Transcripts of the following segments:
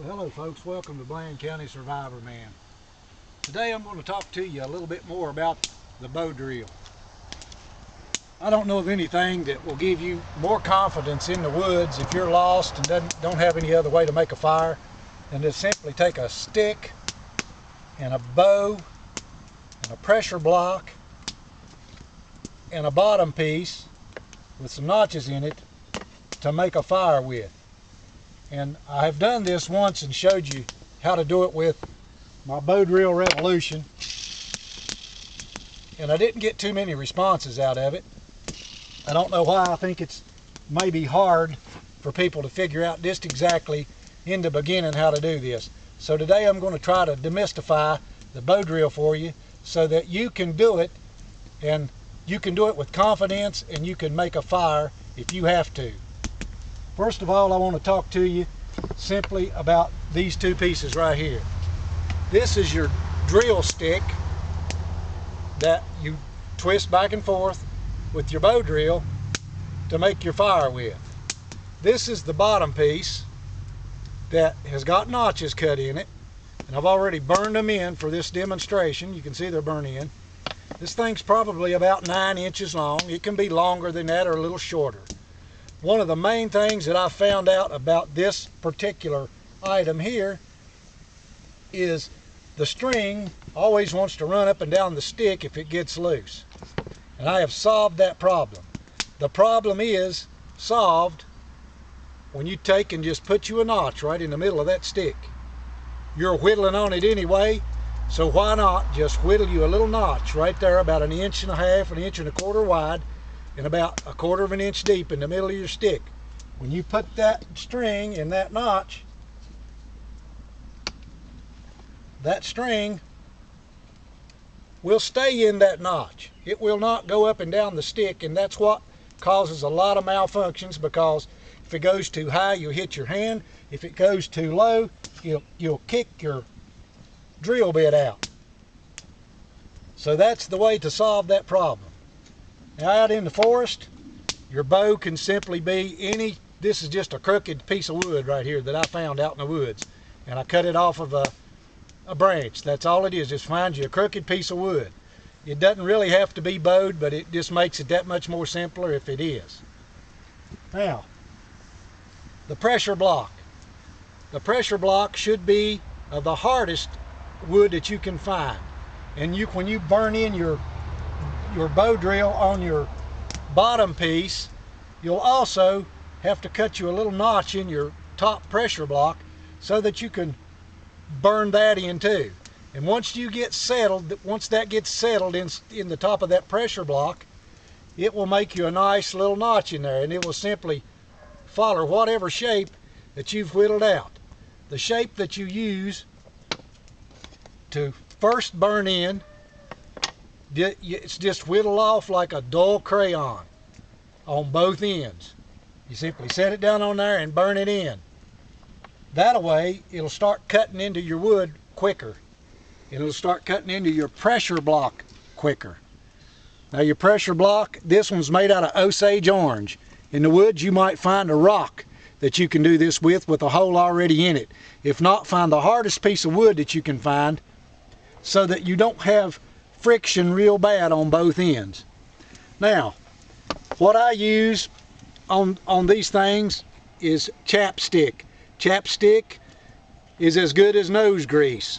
Hello folks, welcome to Bland County Survivorman. Today I'm going to talk to you a little bit more about the bow drill. I don't know of anything that will give you more confidence in the woods if you're lost and don't have any other way to make a fire than to simply take a stick and a bow and a pressure block and a bottom piece with some notches in it to make a fire with. And I have done this once and showed you how to do it with my bow drill revolution, and I didn't get too many responses out of it. I don't know why. I think it's maybe hard for people to figure out just exactly in the beginning how to do this. So today I'm going to try to demystify the bow drill for you so that you can do it, and you can do it with confidence, and you can make a fire if you have to. First of all, I want to talk to you simply about these two pieces right here. This is your drill stick that you twist back and forth with your bow drill to make your fire with. This is the bottom piece that has got notches cut in it, and I've already burned them in for this demonstration. You can see they're burned in. This thing's probably about 9 inches long. It can be longer than that or a little shorter. One of the main things that I found out about this particular item here is the string always wants to run up and down the stick if it gets loose. And I have solved that problem. The problem is solved when you take and just put you a notch right in the middle of that stick. You're whittling on it anyway, so why not just whittle you a little notch right there about 1.5 inches, 1.25 inches wide, and about 1/4 inch deep in the middle of your stick. When you put that string in that notch, that string will stay in that notch. It will not go up and down the stick, and that's what causes a lot of malfunctions, because if it goes too high, you'll hit your hand. If it goes too low, you'll kick your drill bit out. So that's the way to solve that problem. Now, out in the forest, your bow can simply be this is just a crooked piece of wood right here that I found out in the woods, and I cut it off of a branch. That's all it is. Just find you a crooked piece of wood. It doesn't really have to be bowed, but it just makes it that much more simpler if it is. Now, the pressure block. The pressure block should be of the hardest wood that you can find. And when you burn in your bow drill on your bottom piece, you'll also have to cut you a little notch in your top pressure block so that you can burn that in too. And once that gets settled in the top of that pressure block, it will make you a nice little notch in there, and it will simply follow whatever shape that you've whittled out. The shape that you use to first burn in, it's just whittled off like a dull crayon on both ends. You simply set it down on there and burn it in. That way it'll start cutting into your wood quicker. It'll start cutting into your pressure block quicker. Now, your pressure block, this one's made out of Osage orange. In the woods you might find a rock that you can do this with a hole already in it. If not, find the hardest piece of wood that you can find so that you don't have friction real bad on both ends. Now, what I use on these things is chapstick. Chapstick is as good as nose grease,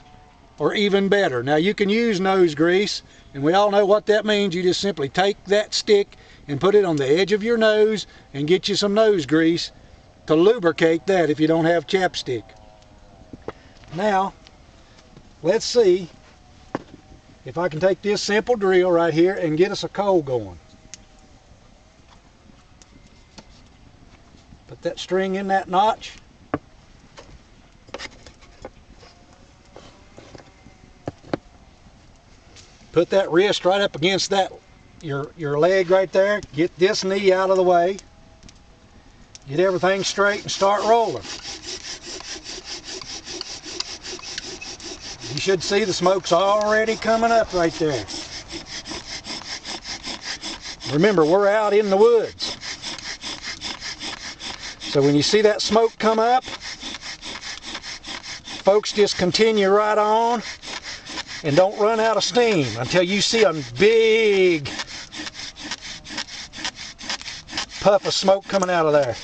or even better. Now, you can use nose grease, and we all know what that means. You just simply take that stick and put it on the edge of your nose and get you some nose grease to lubricate that if you don't have chapstick. Now, let's see if I can take this simple drill right here and get us a coal going. Put that string in that notch. Put that wrist right up against that your leg right there. Get this knee out of the way. Get everything straight and start rolling. You should see the smoke's already coming up right there. Remember, we're out in the woods. So when you see that smoke come up, folks, just continue right on and don't run out of steam until you see a big puff of smoke coming out of there.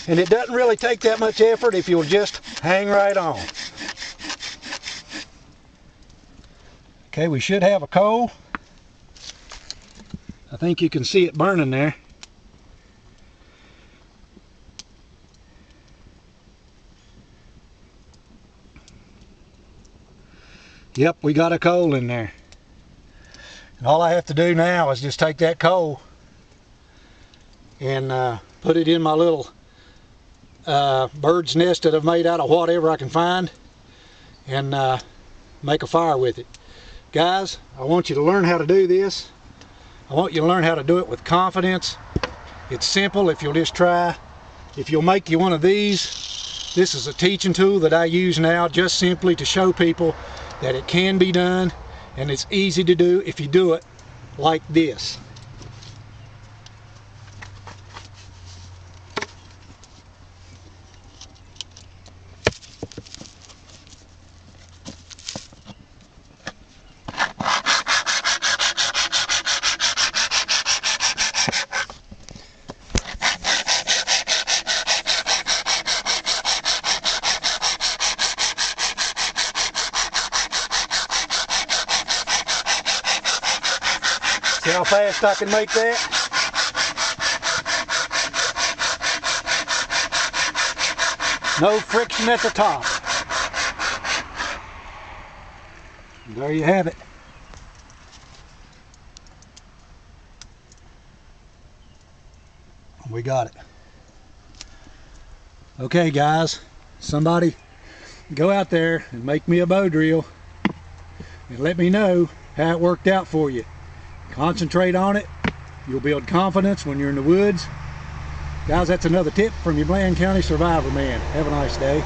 And it doesn't really take that much effort if you'll just hang right on. Okay, we should have a coal. I think you can see it burning there. Yep, we got a coal in there. And all I have to do now is just take that coal and put it in my little bird's nest that I've made out of whatever I can find, and make a fire with it. Guys, I want you to learn how to do this. I want you to learn how to do it with confidence. It's simple if you'll just try. If you'll make you one of these, this is a teaching tool that I use now just simply to show people that it can be done, and it's easy to do if you do it like this. See how fast I can make that? No friction at the top. And there you have it. We got it. Okay guys, somebody go out there and make me a bow drill and let me know how it worked out for you. Concentrate on it. You'll build confidence when you're in the woods. Guys, that's another tip from your Bland County Survivorman. Have a nice day.